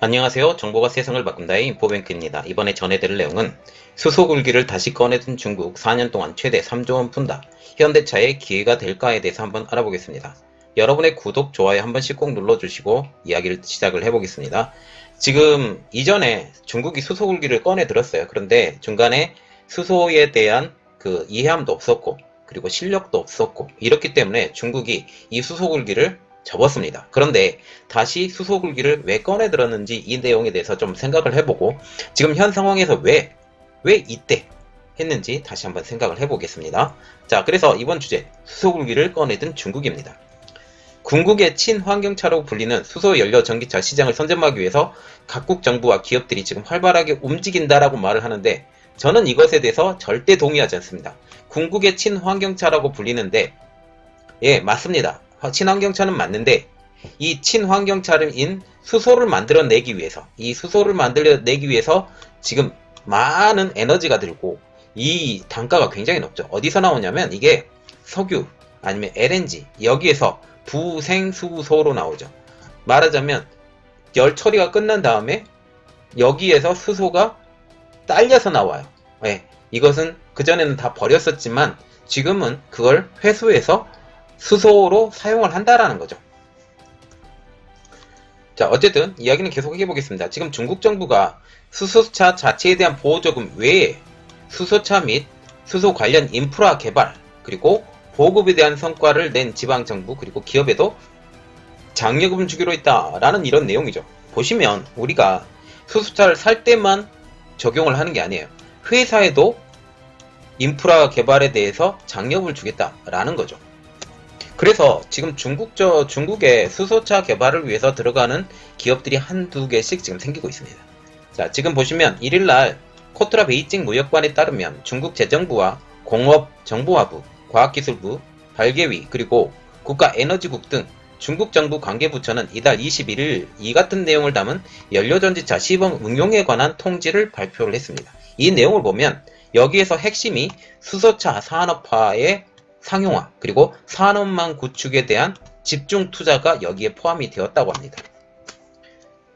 안녕하세요. 정보가 세상을 바꾼다의 인포뱅크입니다. 이번에 전해드릴 내용은 수소굴기를 다시 꺼내든 중국 4년 동안 최대 3조 원 푼다. 현대차의 기회가 될까에 대해서 한번 알아보겠습니다. 여러분의 구독, 좋아요 한 번씩 꼭 눌러주시고 이야기를 시작을 해보겠습니다. 지금 이전에 중국이 수소굴기를 꺼내 들었어요. 그런데 중간에 수소에 대한 그 이해함도 없었고 그리고 실력도 없었고 이렇기 때문에 중국이 이 수소굴기를 접었습니다. 그런데 다시 수소굴기를 왜 꺼내 들었는지 이 내용에 대해서 좀 생각을 해보고 지금 현 상황에서 왜 이때 했는지 다시 한번 생각을 해보겠습니다. 자, 그래서 이번 주제 수소굴기를 꺼내든 중국입니다. 궁극의 친환경차로 불리는 수소연료 전기차 시장을 선점하기 위해서 각국 정부와 기업들이 지금 활발하게 움직인다라고 말을 하는데 저는 이것에 대해서 절대 동의하지 않습니다. 궁극의 친환경차라고 불리는데 예, 맞습니다. 친환경차는 맞는데 이 친환경차인 수소를 만들어내기 위해서 지금 많은 에너지가 들고 이 단가가 굉장히 높죠. 어디서 나오냐면 이게 석유 아니면 LNG 여기에서 부생수소로 나오죠. 말하자면 열 처리가 끝난 다음에 여기에서 수소가 딸려서 나와요. 네, 이것은 그전에는 다 버렸었지만 지금은 그걸 회수해서 수소로 사용을 한다라는 거죠. 자, 어쨌든 이야기는 계속 해보겠습니다. 지금 중국 정부가 수소차 자체에 대한 보호조금 외에 수소차 및 수소 관련 인프라 개발 그리고 보급에 대한 성과를 낸 지방정부 그리고 기업에도 장려금을 주기로 했다라는 이런 내용이죠. 보시면 우리가 수소차를 살 때만 적용을 하는 게 아니에요. 회사에도 인프라 개발에 대해서 장려금을 주겠다라는 거죠. 그래서 지금 중국의 수소차 개발을 위해서 들어가는 기업들이 한두 개씩 지금 생기고 있습니다. 자, 지금 보시면 1일날 코트라 베이징 무역관에 따르면 중국 재정부와 공업정보화부, 과학기술부, 발개위, 그리고 국가에너지국 등 중국 정부 관계부처는 이달 21일 이 같은 내용을 담은 연료전지차 시범 응용에 관한 통지를 발표를 했습니다. 이 내용을 보면 여기에서 핵심이 수소차 산업화의 상용화 그리고 산업망 구축에 대한 집중 투자가 여기에 포함이 되었다고 합니다.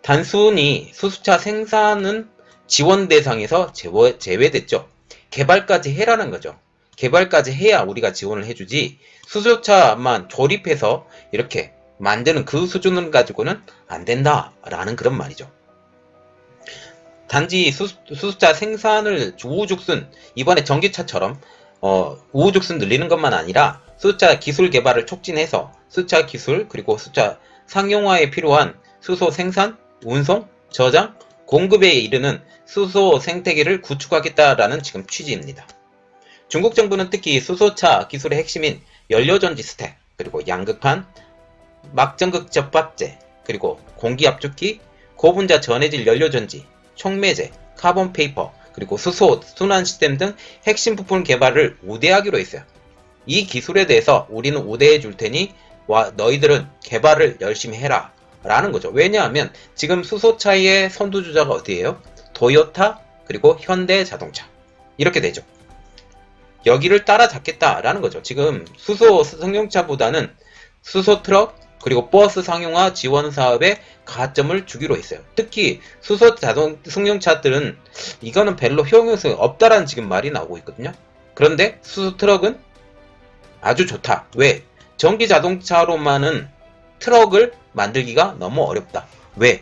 단순히 수소차 생산은 지원 대상에서 제외됐죠. 개발까지 해라는 거죠. 개발까지 해야 우리가 지원을 해주지 수소차만 조립해서 이렇게 만드는 그 수준을 가지고는 안 된다라는 그런 말이죠. 단지 수소차 생산을 우후죽순 이번에 전기차처럼 우후죽순 늘리는 것만 아니라 수소차 기술 개발을 촉진해서 수소차 기술 그리고 수소차 상용화에 필요한 수소 생산, 운송, 저장, 공급에 이르는 수소 생태계를 구축하겠다라는 지금 취지입니다. 중국 정부는 특히 수소차 기술의 핵심인 연료전지 스택, 그리고 양극판, 막전극 접합재, 그리고 공기압축기, 고분자 전해질 연료전지, 촉매제, 카본 페이퍼, 그리고 수소 순환 시스템 등 핵심 부품 개발을 우대하기로 했어요. 이 기술에 대해서 우리는 우대해 줄 테니 너희들은 개발을 열심히 해라 라는 거죠. 왜냐하면 지금 수소차의 선두주자가 어디예요? 도요타 그리고 현대자동차 이렇게 되죠. 여기를 따라잡겠다라는 거죠. 지금 수소 승용차보다는 수소 트럭 그리고 버스 상용화 지원 사업에 가점을 주기로 했어요. 특히 수소 승용차들은 이거는 별로 효용성이 없다라는 지금 말이 나오고 있거든요. 그런데 수소 트럭은 아주 좋다. 왜? 전기 자동차로만은 트럭을 만들기가 너무 어렵다. 왜?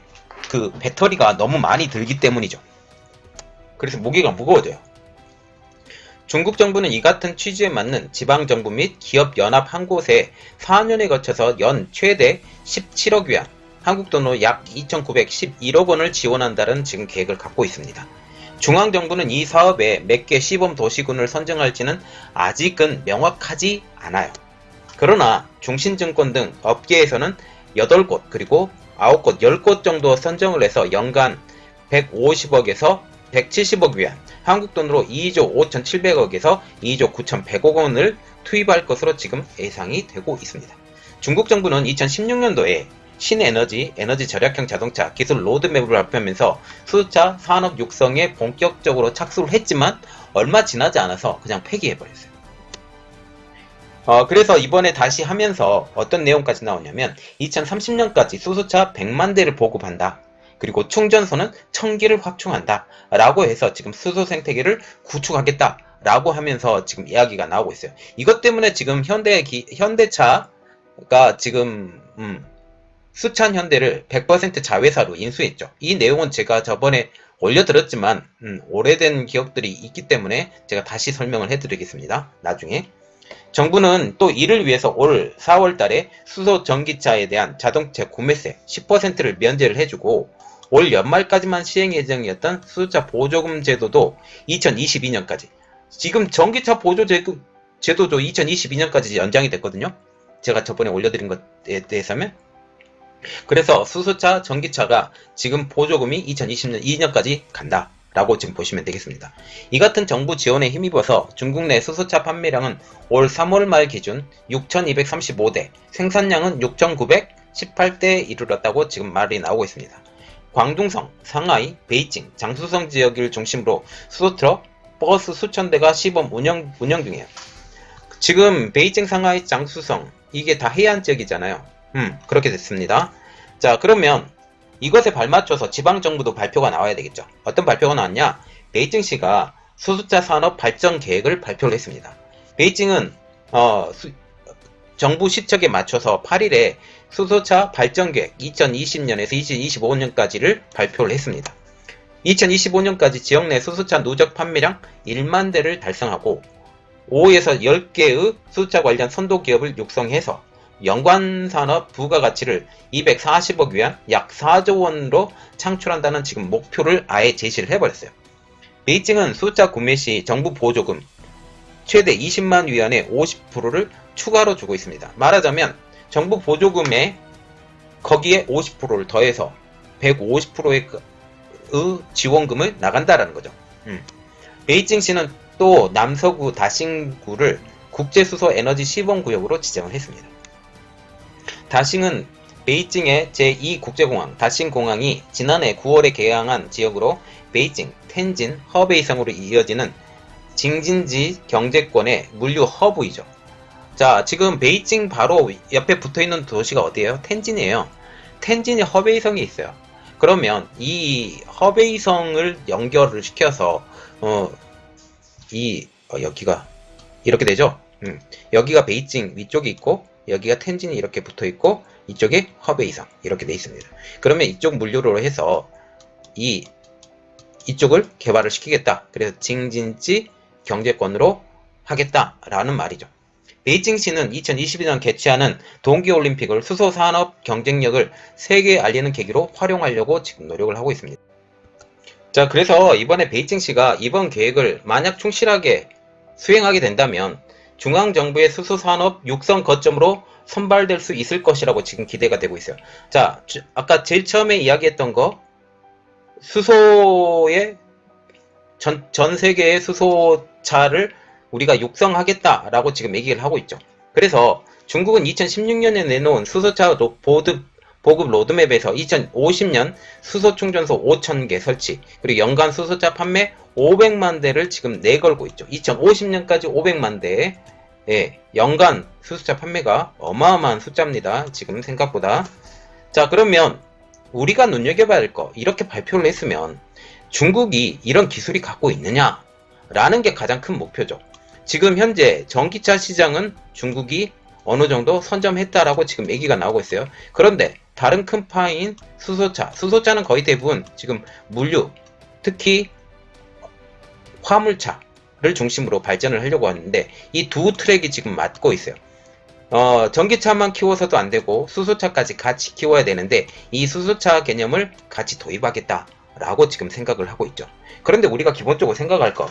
그 배터리가 너무 많이 들기 때문이죠. 그래서 무게가 무거워져요. 중국 정부는 이 같은 취지에 맞는 지방정부 및 기업 연합 한 곳에 4년에 거쳐서 연 최대 17억 위안, 한국 돈으로 약 2,911억 원을 지원한다는 지금 계획을 갖고 있습니다. 중앙정부는 이 사업에 몇 개 시범 도시군을 선정할지는 아직은 명확하지 않아요. 그러나 중신증권 등 업계에서는 8곳 그리고 9곳, 10곳 정도 선정을 해서 연간 150억에서 170억 위안, 한국 돈으로 2조 5,700억에서 2조 9,100억 원을 투입할 것으로 지금 예상이 되고 있습니다. 중국 정부는 2016년도에 신에너지, 에너지 절약형 자동차 기술 로드맵을 발표하면서 수소차 산업 육성에 본격적으로 착수를 했지만 얼마 지나지 않아서 그냥 폐기해버렸어요. 그래서 이번에 다시 하면서 어떤 내용까지 나오냐면 2030년까지 수소차 100만 대를 보급한다. 그리고 충전소는 1000기를 확충한다 라고 해서 지금 수소 생태계를 구축하겠다 라고 하면서 지금 이야기가 나오고 있어요. 이것 때문에 지금 현대차가 지금 수찬 현대를 100% 자회사로 인수했죠. 이 내용은 제가 저번에 올려드렸지만 오래된 기억들이 있기 때문에 제가 다시 설명을 해드리겠습니다. 나중에. 정부는 또 이를 위해서 올 4월 달에 수소 전기차에 대한 자동차 구매세 10%를 면제를 해주고 올 연말까지만 시행 예정이었던 수소차 보조금 제도도 2022년까지, 지금 전기차 보조 제도도 2022년까지 연장이 됐거든요. 제가 저번에 올려드린 것에 대해서는. 그래서 수소차, 전기차가 지금 보조금이 2020년 2년까지 간다 라고 지금 보시면 되겠습니다. 이 같은 정부 지원에 힘입어서 중국 내 수소차 판매량은 올 3월 말 기준 6,235대, 생산량은 6,918대에 이르렀다고 지금 말이 나오고 있습니다. 광둥성, 상하이, 베이징, 장쑤성 지역을 중심으로 수소트럭, 버스 수천 대가 시범 운영 중이에요. 지금 베이징, 상하이, 장쑤성 이게 다 해안 지역이잖아요. 그렇게 됐습니다. 자, 그러면 이것에 발맞춰서 지방정부도 발표가 나와야 되겠죠. 어떤 발표가 나왔냐? 베이징시가 수소차 산업 발전 계획을 발표를 했습니다. 베이징은 정부 시책에 맞춰서 8일에 수소차 발전 계획 2020년에서 2025년까지를 발표를 했습니다. 2025년까지 지역 내 수소차 누적 판매량 1만 대를 달성하고 5에서 10개의 수소차 관련 선도 기업을 육성해서 연관산업 부가가치를 240억 위안 약 4조 원으로 창출한다는 지금 목표를 아예 제시를 해버렸어요. 베이징은 수소차 구매 시 정부 보조금 최대 20만 위안의 50%를 추가로 주고 있습니다. 말하자면 정부 보조금에 거기에 50%를 더해서 150%의 지원금을 나간다라는 거죠. 베이징시는 또 남서구 다싱구를 국제수소 에너지 시범구역으로 지정을 했습니다. 다싱은 베이징의 제2국제공항 다싱공항이 지난해 9월에 개항한 지역으로 베이징, 텐진, 허베이성으로 이어지는 징진지 경제권의 물류 허브이죠. 자, 지금 베이징 바로 옆에 붙어있는 도시가 어디예요? 텐진이에요. 텐진이 허베이성에 있어요. 그러면 이 허베이성을 연결을 시켜서 여기가 이렇게 되죠. 여기가 베이징 위쪽이 있고 여기가 텐진이 이렇게 붙어있고 이쪽에 허베이성 이렇게 돼 있습니다. 그러면 이쪽 물류로 해서 이쪽을 개발을 시키겠다. 그래서 징진지 경제권으로 하겠다라는 말이죠. 베이징시는 2022년 개최하는 동계올림픽을 수소산업 경쟁력을 세계에 알리는 계기로 활용하려고 지금 노력을 하고 있습니다. 자, 그래서 이번에 베이징시가 이번 계획을 만약 충실하게 수행하게 된다면 중앙정부의 수소산업 육성 거점으로 선발될 수 있을 것이라고 지금 기대가 되고 있어요. 자, 아까 제일 처음에 이야기했던 거 수소의 전 세계의 수소차를 우리가 육성하겠다라고 지금 얘기를 하고 있죠. 그래서 중국은 2016년에 내놓은 수소차 보급 로드맵에서 2050년 수소 충전소 5,000개 설치, 그리고 연간 수소차 판매 500만 대를 지금 내걸고 있죠. 2050년까지 500만 대의 연간 수소차 판매가 어마어마한 숫자입니다. 지금 생각보다. 자, 그러면 우리가 눈여겨봐야 할 거, 이렇게 발표를 했으면 중국이 이런 기술이 갖고 있느냐라는 게 가장 큰 목표죠. 지금 현재 전기차 시장은 중국이 어느 정도 선점했다라고 지금 얘기가 나오고 있어요. 그런데 다른 큰 파인 수소차는 거의 대부분 지금 물류, 특히 화물차를 중심으로 발전을 하려고 하는데 이 두 트랙이 지금 맞고 있어요. 전기차만 키워서도 안 되고 수소차까지 같이 키워야 되는데 이 수소차 개념을 같이 도입하겠다라고 지금 생각을 하고 있죠. 그런데 우리가 기본적으로 생각할 거,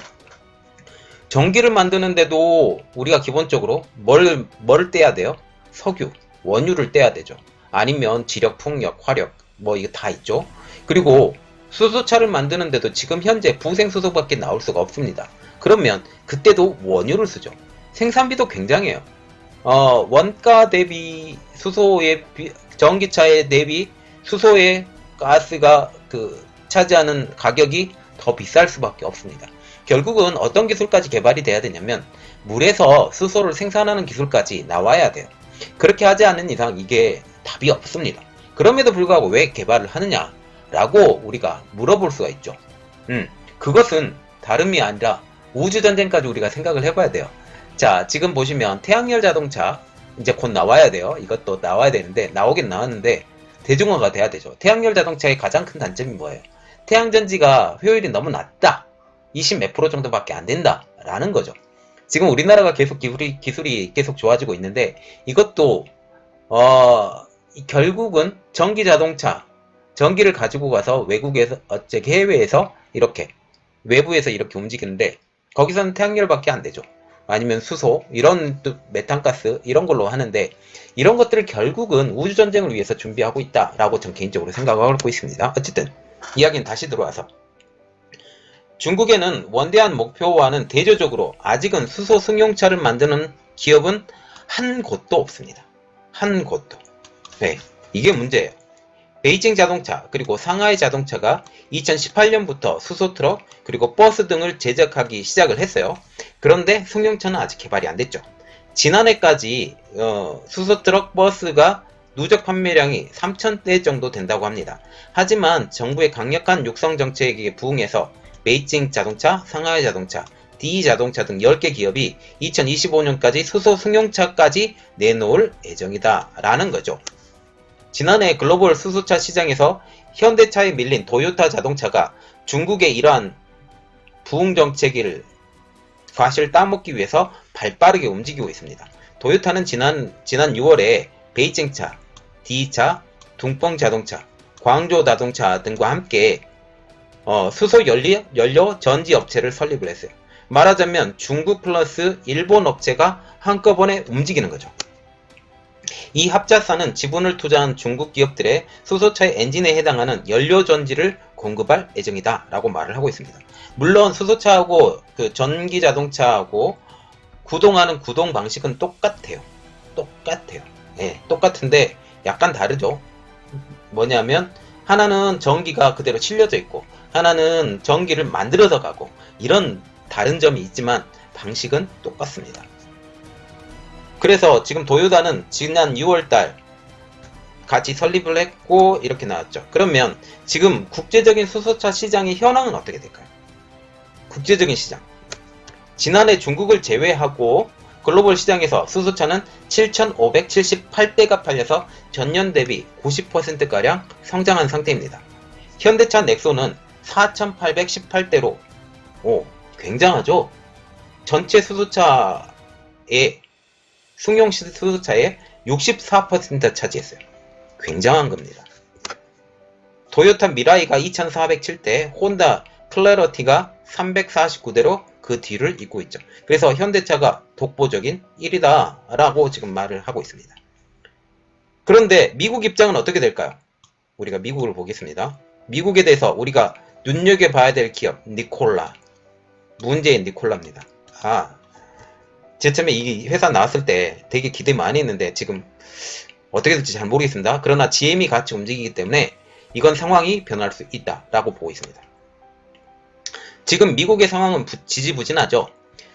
전기를 만드는데도 우리가 기본적으로 뭘 떼야 돼요? 석유, 원유를 떼야 되죠. 아니면 지력, 풍력, 화력 뭐 이거 다 있죠. 그리고 수소차를 만드는데도 지금 현재 부생수소밖에 나올 수가 없습니다. 그러면 그때도 원유를 쓰죠. 생산비도 굉장해요. 원가 대비 수소의 전기차에 대비 수소의 가스가 차지하는 가격이 더 비쌀 수밖에 없습니다. 결국은 어떤 기술까지 개발이 돼야 되냐면 물에서 수소를 생산하는 기술까지 나와야 돼요. 그렇게 하지 않는 이상 이게 답이 없습니다. 그럼에도 불구하고 왜 개발을 하느냐 라고 우리가 물어볼 수가 있죠. 그것은 다름이 아니라 우주전쟁까지 우리가 생각을 해봐야 돼요. 자, 지금 보시면 태양열 자동차 이제 곧 나와야 돼요. 이것도 나와야 되는데, 나오긴 나왔는데 대중화가 돼야 되죠. 태양열 자동차의 가장 큰 단점이 뭐예요? 태양전지가 효율이 너무 낮다. 20 몇 프로 정도밖에 안 된다 라는 거죠. 지금 우리나라가 계속 기술이 계속 좋아지고 있는데, 이것도 결국은 전기 자동차, 전기를 가지고 가서 외국에서, 해외에서 이렇게, 외부에서 이렇게 움직이는데, 거기서는 태양열밖에 안 되죠. 아니면 수소, 이런 메탄가스, 이런 걸로 하는데, 이런 것들을 결국은 우주전쟁을 위해서 준비하고 있다라고 전 개인적으로 생각하고 있습니다. 어쨌든, 이야기는 다시 들어와서. 중국에는 원대한 목표와는 대조적으로 아직은 수소 승용차를 만드는 기업은 한 곳도 없습니다. 한 곳도. 네, 이게 문제예요. 베이징 자동차 그리고 상하이 자동차가 2018년부터 수소 트럭 그리고 버스 등을 제작하기 시작을 했어요. 그런데 승용차는 아직 개발이 안 됐죠. 지난해까지 수소 트럭 버스가 누적 판매량이 3,000대 정도 된다고 합니다. 하지만 정부의 강력한 육성 정책에 부응해서 베이징 자동차, 상하이 자동차, D 자동차 등 10개 기업이 2025년까지 수소 승용차까지 내놓을 예정이다 라는 거죠. 지난해 글로벌 수소차 시장에서 현대차에 밀린 도요타 자동차가 중국의 이러한 부흥 정책을 과실 따먹기 위해서 발빠르게 움직이고 있습니다. 도요타는 지난 6월에 베이징차, D차, 둥펑 자동차, 광조 자동차 등과 함께 수소 연료 전지 업체를 설립을 했어요. 말하자면 중국 플러스 일본 업체가 한꺼번에 움직이는 거죠. 이 합자사는 지분을 투자한 중국 기업들의 수소차의 엔진에 해당하는 연료 전지를 공급할 예정이다 라고 말을 하고 있습니다. 물론 수소차하고 그 전기 자동차하고 구동하는 구동 방식은 똑같아요. 예, 똑같은데 약간 다르죠. 뭐냐면 하나는 전기가 그대로 실려져 있고 하나는 전기를 만들어서 가고, 이런 다른 점이 있지만 방식은 똑같습니다. 그래서 지금 도요타는 지난 6월달 같이 설립을 했고 이렇게 나왔죠. 그러면 지금 국제적인 수소차 시장의 현황은 어떻게 될까요? 국제적인 시장. 지난해 중국을 제외하고 글로벌 시장에서 수소차는 7,578대가 팔려서 전년 대비 90%가량 성장한 상태입니다. 현대차 넥소는 4,818대로 굉장하죠? 전체 수소차의 수소차의 64% 차지했어요. 굉장한 겁니다. 도요타 미라이가 2,407대, 혼다 클래러티가 349대로 그 뒤를 잇고 있죠. 그래서 현대차가 독보적인 1위다 라고 지금 말을 하고 있습니다. 그런데 미국 입장은 어떻게 될까요? 우리가 미국을 보겠습니다. 미국에 대해서 우리가 눈여겨봐야 될 기업, 니콜라. 문재인 니콜라입니다. 제 처음에 이 회사 나왔을 때 되게 기대 많이 했는데 지금 어떻게 될지 잘 모르겠습니다. 그러나 GM이 같이 움직이기 때문에 이건 상황이 변할 수 있다라고 보고 있습니다. 지금 미국의 상황은 지지부진하죠.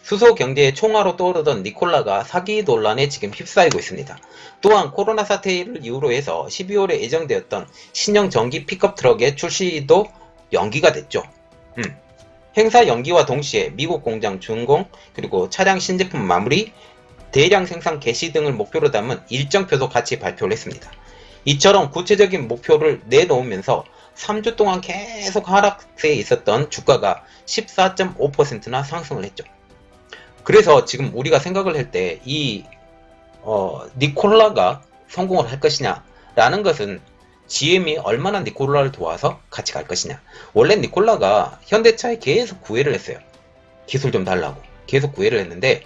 수소 경제의 총화로 떠오르던 니콜라가 사기 논란에 지금 휩싸이고 있습니다. 또한 코로나 사태를 이유로 해서 12월에 예정되었던 신형 전기 픽업 트럭의 출시도 연기가 됐죠. 행사 연기와 동시에 미국 공장 준공, 그리고 차량 신제품 마무리, 대량 생산 개시 등을 목표로 담은 일정표도 같이 발표를 했습니다. 이처럼 구체적인 목표를 내놓으면서 3주 동안 계속 하락세에 있었던 주가가 14.5%나 상승을 했죠. 그래서 지금 우리가 생각을 할 때 이 니콜라가 성공을 할 것이냐 라는 것은 GM이 얼마나 니콜라를 도와서 같이 갈 것이냐. 원래 니콜라가 현대차에 계속 구애를 했어요. 기술 좀 달라고 계속 구애를 했는데,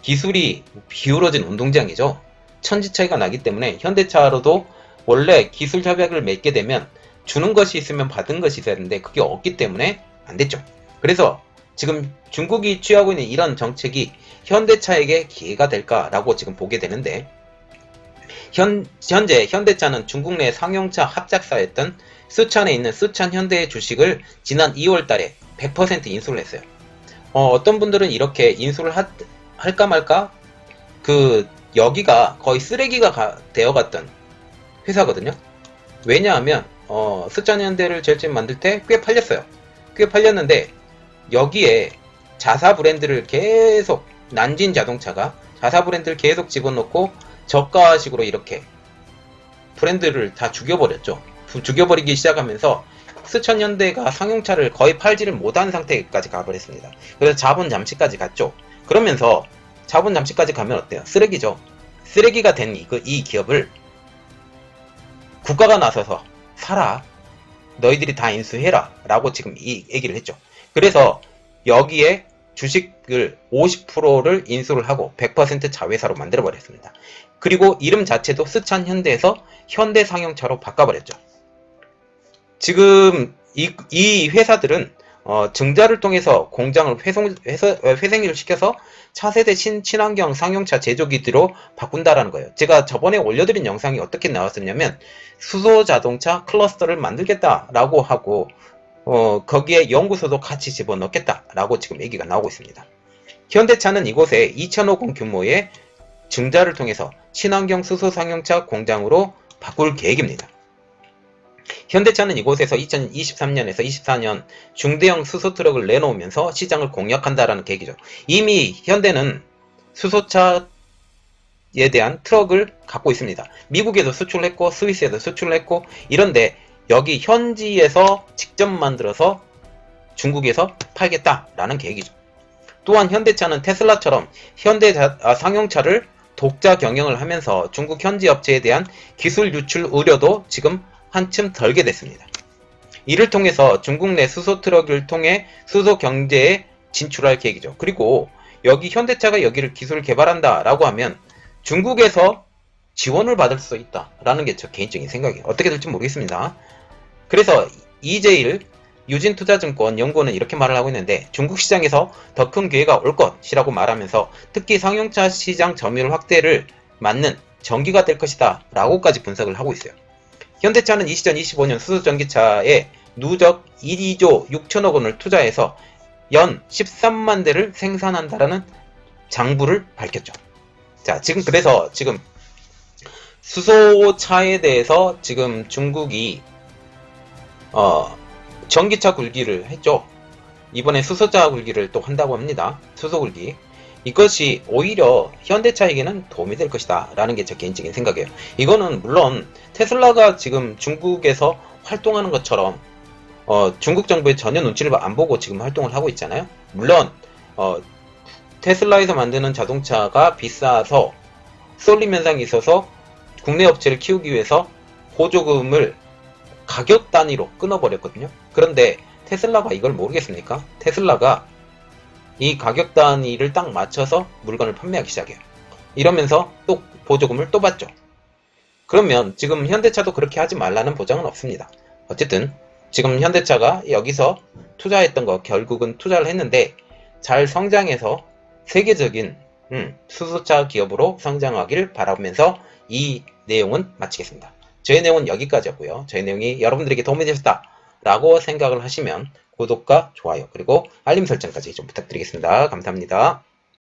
기술이 기울어진 운동장이죠. 천지 차이가 나기 때문에 현대차로도 원래 기술 협약을 맺게 되면 주는 것이 있으면 받은 것이 있어야 되는데 그게 없기 때문에 안 됐죠. 그래서 지금 중국이 취하고 있는 이런 정책이 현대차에게 기회가 될까라고 지금 보게 되는데, 현재 현대차는 중국 내 상용차 합작사였던 수찬에 있는 수찬 현대의 주식을 지난 2월 달에 100% 인수를 했어요. 어떤 분들은 이렇게 인수를 할까 말까? 여기가 거의 쓰레기가 되어갔던 회사거든요. 왜냐하면 스찬현대를 제일제임 만들 때 꽤 팔렸어요. 꽤 팔렸는데 여기에 자사 브랜드를 계속 난진 자동차가 자사 브랜드를 계속 집어넣고 저가식으로 이렇게 브랜드를 다 죽여버렸죠. 죽여버리기 시작하면서 스천현대가 상용차를 거의 팔지를 못한 상태까지 가버렸습니다. 그래서 자본 잠식까지 갔죠. 그러면서 자본 잠식까지 가면 어때요? 쓰레기죠. 쓰레기가 된 이 기업을 국가가 나서서 사라. 너희들이 다 인수해라. 라고 지금 이 얘기를 했죠. 그래서 여기에 주식을 50%를 인수를 하고 100% 자회사로 만들어버렸습니다. 그리고 이름 자체도 스찬현대에서 현대상용차로 바꿔버렸죠. 지금 이 회사들은 증자를 통해서 공장을 회생을 시켜서 차세대 친환경 상용차 제조기지로 바꾼다라는 거예요. 제가 저번에 올려드린 영상이 어떻게 나왔었냐면 수소자동차 클러스터를 만들겠다라고 하고 거기에 연구소도 같이 집어넣겠다라고 지금 얘기가 나오고 있습니다. 현대차는 이곳에 2050 규모의 증자를 통해서 친환경 수소 상용차 공장으로 바꿀 계획입니다. 현대차는 이곳에서 2023년에서 24년 중대형 수소 트럭을 내놓으면서 시장을 공략한다라는 계획이죠. 이미 현대는 수소차에 대한 트럭을 갖고 있습니다. 미국에도 수출했고 스위스에도 수출했고 이런데 여기 현지에서 직접 만들어서 중국에서 팔겠다라는 계획이죠. 또한 현대차는 테슬라처럼 상용차를 독자 경영을 하면서 중국 현지 업체에 대한 기술 유출 우려도 지금 한층 덜게 됐습니다. 이를 통해서 중국 내 수소 트럭을 통해 수소 경제에 진출할 계획이죠. 그리고 여기 현대차가 여기를 기술을 개발한다 라고 하면 중국에서 지원을 받을 수 있다 라는 게 저 개인적인 생각이에요. 어떻게 될지 모르겠습니다. 그래서 이제일 유진투자증권 연구원은 이렇게 말을 하고 있는데 중국 시장에서 더 큰 기회가 올 것이라고 말하면서 특히 상용차 시장 점유율 확대를 맞는 전기가 될 것이다 라고까지 분석을 하고 있어요. 현대차는 2025년 수소전기차에 누적 2조 6천억 원을 투자해서 연 13만 대를 생산한다라는 장부를 밝혔죠. 자, 그래서 지금 수소차에 대해서 지금 중국이 전기차 굴기를 했죠. 이번에 수소차 굴기를 또 한다고 합니다. 수소 굴기. 이것이 오히려 현대차에게는 도움이 될 것이다 라는 게 제 개인적인 생각이에요. 이거는 물론 테슬라가 지금 중국에서 활동하는 것처럼 중국 정부의 전혀 눈치를 안 보고 지금 활동을 하고 있잖아요. 물론 테슬라에서 만드는 자동차가 비싸서 쏠림 현상이 있어서 국내 업체를 키우기 위해서 보조금을 가격 단위로 끊어버렸거든요. 그런데 테슬라가 이걸 모르겠습니까? 테슬라가 이 가격 단위를 딱 맞춰서 물건을 판매하기 시작해요. 이러면서 또 보조금을 또 받죠. 그러면 지금 현대차도 그렇게 하지 말라는 보장은 없습니다. 어쨌든 지금 현대차가 여기서 투자했던 거 결국은 투자를 했는데 잘 성장해서 세계적인 수소차 기업으로 성장하길 바라면서 이 내용은 마치겠습니다. 저의 내용은 여기까지였고요. 저의 내용이 여러분들에게 도움이 되셨다 라고 생각을 하시면 구독과 좋아요 그리고 알림 설정까지 좀 부탁드리겠습니다. 감사합니다.